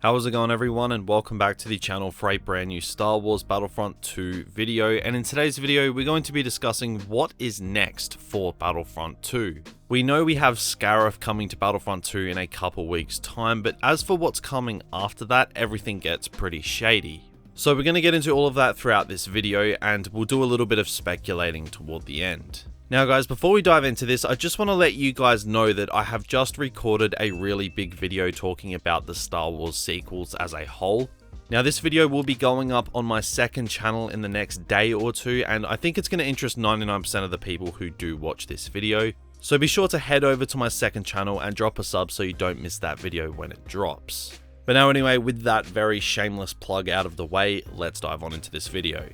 How's it going everyone, and welcome back to the channel for a brand new Star Wars Battlefront 2 video. And in today's video we're going to be discussing what is next for Battlefront 2. We know we have Scarif coming to Battlefront 2 in a couple weeks time, but as for what's coming after that, everything gets pretty shady. So we're going to get into all of that throughout this video, and we'll do a little bit of speculating toward the end. Now guys, before we dive into this, I just want to let you guys know that I have just recorded a really big video talking about the Star Wars sequels as a whole. Now this video will be going up on my second channel in the next day or two, and I think it's going to interest 99% of the people who do watch this video. So be sure to head over to my second channel and drop a sub so you don't miss that video when it drops. But now anyway, with that very shameless plug out of the way, let's dive on into this video.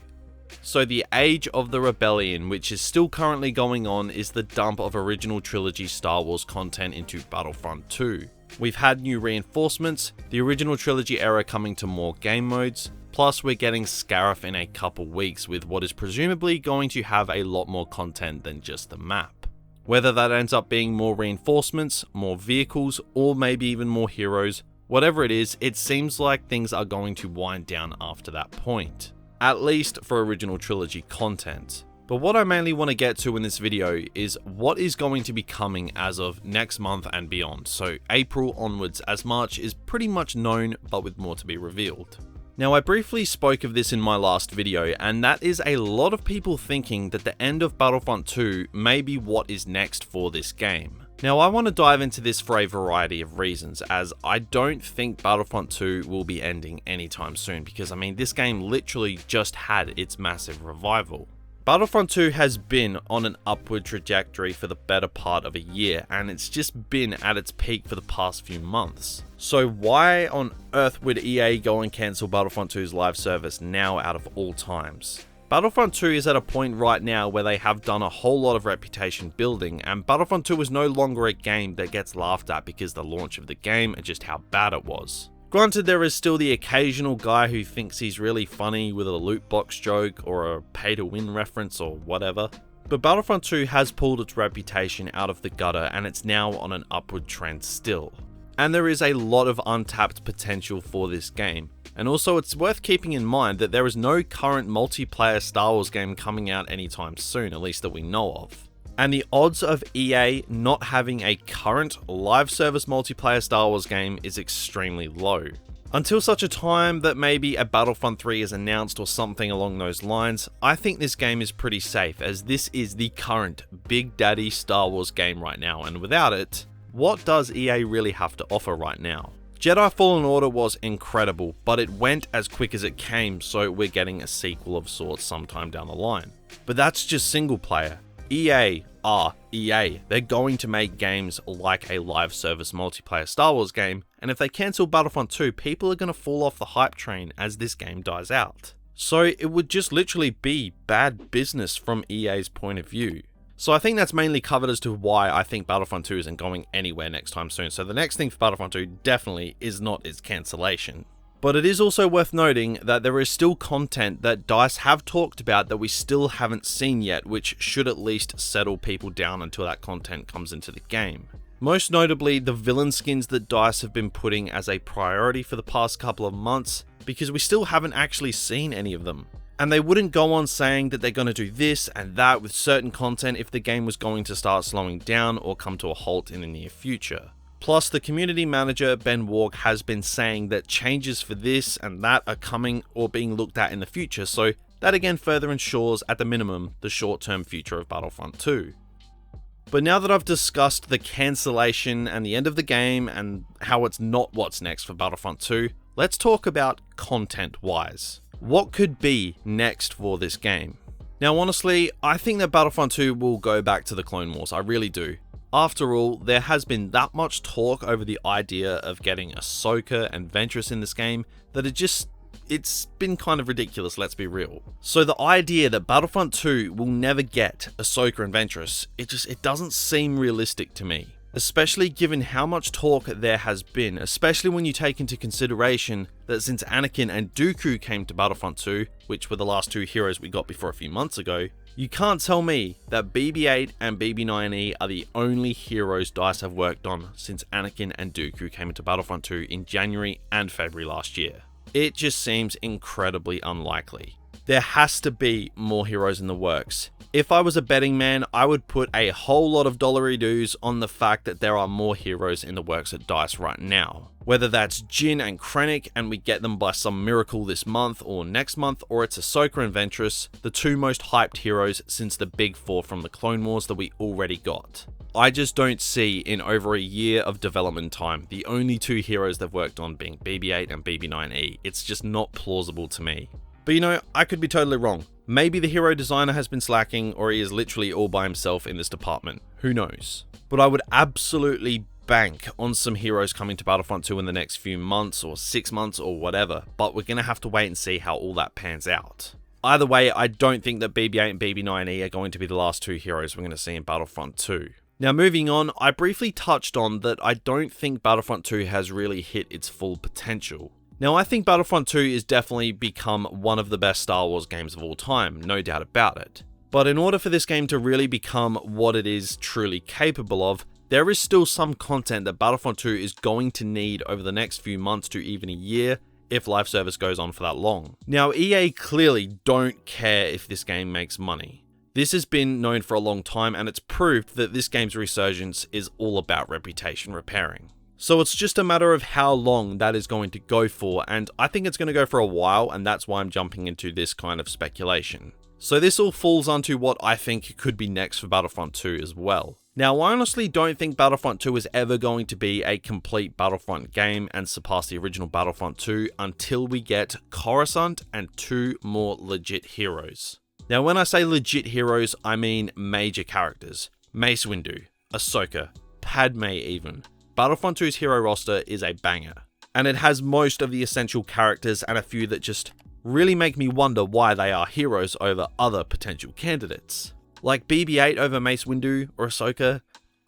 So the Age of the Rebellion, which is still currently going on, is the dump of original trilogy Star Wars content into Battlefront 2. We've had new reinforcements, the original trilogy era coming to more game modes, plus we're getting Scarif in a couple weeks with what is presumably going to have a lot more content than just the map. Whether that ends up being more reinforcements, more vehicles, or maybe even more heroes, whatever it is, it seems like things are going to wind down after that point. At least for original trilogy content. But what I mainly want to get to in this video is what is going to be coming as of next month and beyond. So April onwards, as March is pretty much known, but with more to be revealed. Now I briefly spoke of this in my last video, and that is a lot of people thinking that the end of Battlefront 2 may be what is next for this game. Now I want to dive into this for a variety of reasons, as I don't think Battlefront 2 will be ending anytime soon, because I mean this game literally just had its massive revival. Battlefront 2 has been on an upward trajectory for the better part of a year, and it's just been at its peak for the past few months. So why on earth would EA go and cancel Battlefront 2's live service now out of all times? Battlefront 2 is at a point right now where they have done a whole lot of reputation building, and Battlefront 2 is no longer a game that gets laughed at because the launch of the game and just how bad it was. Granted, there is still the occasional guy who thinks he's really funny with a loot box joke or a pay to win reference or whatever, but Battlefront 2 has pulled its reputation out of the gutter and it's now on an upward trend still. And there is a lot of untapped potential for this game. And also it's worth keeping in mind that there is no current multiplayer Star Wars game coming out anytime soon, at least that we know of. And the odds of EA not having a current live service multiplayer Star Wars game is extremely low. Until such a time that maybe a Battlefront 3 is announced or something along those lines, I think this game is pretty safe, as this is the current Big Daddy Star Wars game right now, and without it, what does EA really have to offer right now? Jedi Fallen Order was incredible, but it went as quick as it came, so we're getting a sequel of sorts sometime down the line. But that's just single player. EA are EA. They're going to make games like a live service multiplayer Star Wars game, and if they cancel Battlefront 2, people are going to fall off the hype train as this game dies out. So it would just literally be bad business from EA's point of view. So I think that's mainly covered as to why I think Battlefront 2 isn't going anywhere next time soon. So the next thing for Battlefront 2 definitely is not its cancellation. But it is also worth noting that there is still content that DICE have talked about that we still haven't seen yet, which should at least settle people down until that content comes into the game. Most notably, the villain skins that DICE have been putting as a priority for the past couple of months, because we still haven't actually seen any of them. And they wouldn't go on saying that they're going to do this and that with certain content if the game was going to start slowing down or come to a halt in the near future. Plus, the community manager, Ben Warg, has been saying that changes for this and that are coming or being looked at in the future, so that again further ensures, at the minimum, the short-term future of Battlefront 2. But now that I've discussed the cancellation and the end of the game and how it's not what's next for Battlefront 2, let's talk about content-wise. What could be next for this game? Now honestly, I think that Battlefront 2 will go back to the Clone Wars, I really do. After all, there has been that much talk over the idea of getting Ahsoka and Ventress in this game that it's been kind of ridiculous, let's be real. So the idea that Battlefront 2 will never get Ahsoka and Ventress, it doesn't seem realistic to me. especially given how much talk there has been, especially when you take into consideration that since Anakin and Dooku came to Battlefront 2, which were the last two heroes we got before a few months ago, you can't tell me that BB-8 and BB-9E are the only heroes DICE have worked on since Anakin and Dooku came into Battlefront 2 in January and February last year. It just seems incredibly unlikely. There has to be more heroes in the works. If I was a betting man, I would put a whole lot of dollary-doos on the fact that there are more heroes in the works at DICE right now. Whether that's Jyn and Krennic and we get them by some miracle this month or next month, or it's Ahsoka and Ventress, the two most hyped heroes since the big four from the Clone Wars that we already got. I just don't see in over a year of development time the only two heroes they've worked on being BB-8 and BB-9E. It's just not plausible to me. But you know, I could be totally wrong. Maybe the hero designer has been slacking, or he is literally all by himself in this department. Who knows? But I would absolutely bank on some heroes coming to Battlefront 2 in the next few months, or 6 months, or whatever, but we're gonna have to wait and see how all that pans out. Either way, I don't think that BB-8 and BB-9E are going to be the last two heroes we're going to see in Battlefront 2. Now moving on, I briefly touched on that I don't think Battlefront 2 has really hit its full potential. Now I think Battlefront 2 is definitely become one of the best Star Wars games of all time, no doubt about it. But in order for this game to really become what it is truly capable of, there is still some content that Battlefront 2 is going to need over the next few months to even a year, if live service goes on for that long. Now EA clearly don't care if this game makes money. This has been known for a long time, and it's proved that this game's resurgence is all about reputation repairing. So it's just a matter of how long that is going to go for, and I think it's going to go for a while, and that's why I'm jumping into this kind of speculation. So this all falls onto what I think could be next for Battlefront 2 as well. Now I honestly don't think Battlefront 2 is ever going to be a complete Battlefront game and surpass the original Battlefront 2 until we get Coruscant and two more legit heroes. Now when I say legit heroes, I mean major characters. Mace Windu, Ahsoka, Padme even. Battlefront 2's hero roster is a banger, and it has most of the essential characters and a few that just really make me wonder why they are heroes over other potential candidates. Like BB-8 over Mace Windu or Ahsoka,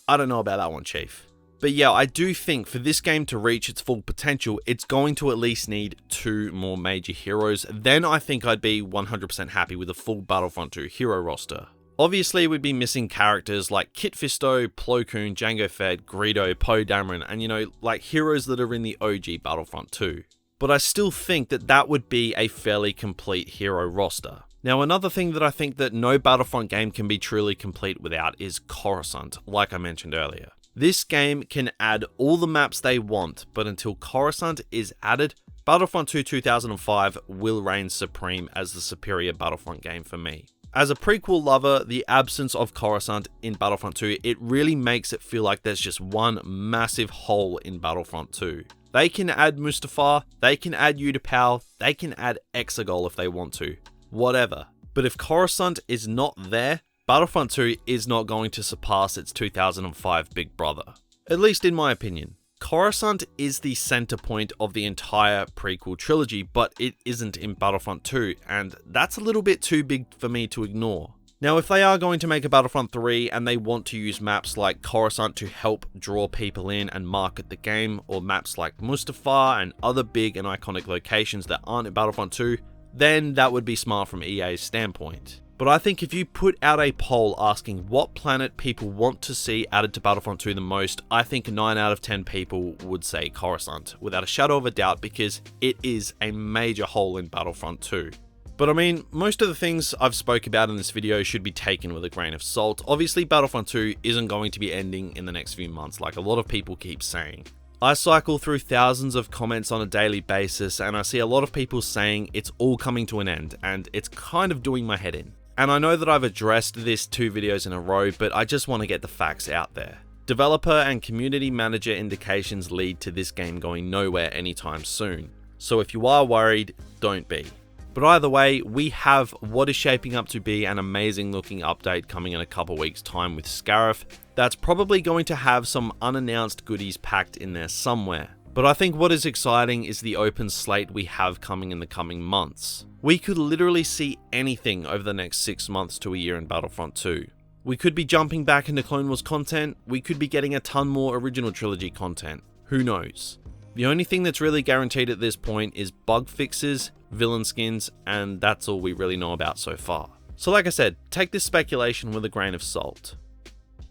I don't know about that one, Chief. But yeah, I do think for this game to reach its full potential, it's going to at least need two more major heroes. Then I think I'd be 100% happy with a full Battlefront 2 hero roster. Obviously, we'd be missing characters like Kit Fisto, Plo Koon, Jango Fett, Greedo, Poe Dameron, and you know, like heroes that are in the OG Battlefront 2. But I still think that that would be a fairly complete hero roster. Now, another thing that I think that no Battlefront game can be truly complete without is Coruscant, like I mentioned earlier. This game can add all the maps they want, but until Coruscant is added, Battlefront 2 2005 will reign supreme as the superior Battlefront game for me. As a prequel lover, the absence of Coruscant in Battlefront 2, it really makes it feel like there's just one massive hole in Battlefront 2. They can add Mustafar, they can add Utapau, they can add Exegol if they want to, whatever. But if Coruscant is not there, Battlefront 2 is not going to surpass its 2005 big brother. At least in my opinion. Coruscant is the center point of the entire prequel trilogy, but it isn't in Battlefront 2, and that's a little bit too big for me to ignore. Now, if they are going to make a Battlefront 3 and they want to use maps like Coruscant to help draw people in and market the game, or maps like Mustafar and other big and iconic locations that aren't in Battlefront 2, then that would be smart from EA's standpoint. But I think if you put out a poll asking what planet people want to see added to Battlefront 2 the most, I think 9 out of 10 people would say Coruscant, without a shadow of a doubt, because it is a major hole in Battlefront 2. But I mean, most of the things I've spoke about in this video should be taken with a grain of salt. Obviously, Battlefront 2 isn't going to be ending in the next few months, like a lot of people keep saying. I cycle through thousands of comments on a daily basis, and I see a lot of people saying it's all coming to an end, and it's kind of doing my head in. And I know that I've addressed this 2 videos in a row, but I just want to get the facts out there. Developer and community manager indications lead to this game going nowhere anytime soon. So if you are worried, don't be. But either way, we have what is shaping up to be an amazing looking update coming in a couple weeks time with Scarif that's probably going to have some unannounced goodies packed in there somewhere. But I think what is exciting is the open slate we have coming in the coming months. We could literally see anything over the next 6 months to a year in Battlefront 2. We could be jumping back into Clone Wars content, we could be getting a ton more original trilogy content, who knows. The only thing that's really guaranteed at this point is bug fixes, villain skins, and that's all we really know about so far. So like I said, take this speculation with a grain of salt.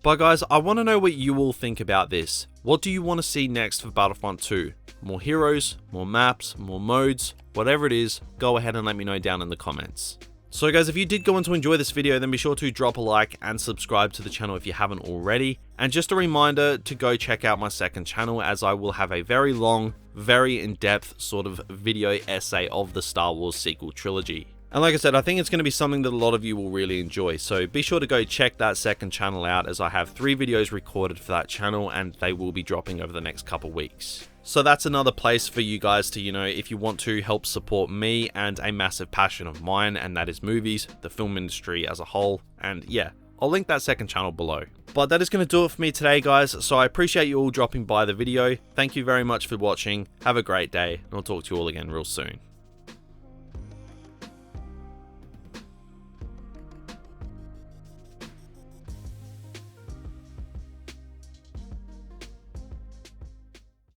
But guys, I want to know what you all think about this. What do you want to see next for Battlefront 2? More heroes, more maps, more modes, whatever it is, go ahead and let me know down in the comments. So guys, if you did go on to enjoy this video, then be sure to drop a like and subscribe to the channel if you haven't already. And just a reminder to go check out my second channel, as I will have a very long, very in-depth sort of video essay of the Star Wars sequel trilogy. And like I said, I think it's going to be something that a lot of you will really enjoy, so be sure to go check that second channel out, as I have 3 videos recorded for that channel and they will be dropping over the next couple weeks. So that's another place for you guys to, if you want to help support me and a massive passion of mine, and that is movies, the film industry as a whole, and yeah, I'll link that second channel below. But that is going to do it for me today, guys, so I appreciate you all dropping by the video. Thank you very much for watching, have a great day, and I'll talk to you all again real soon.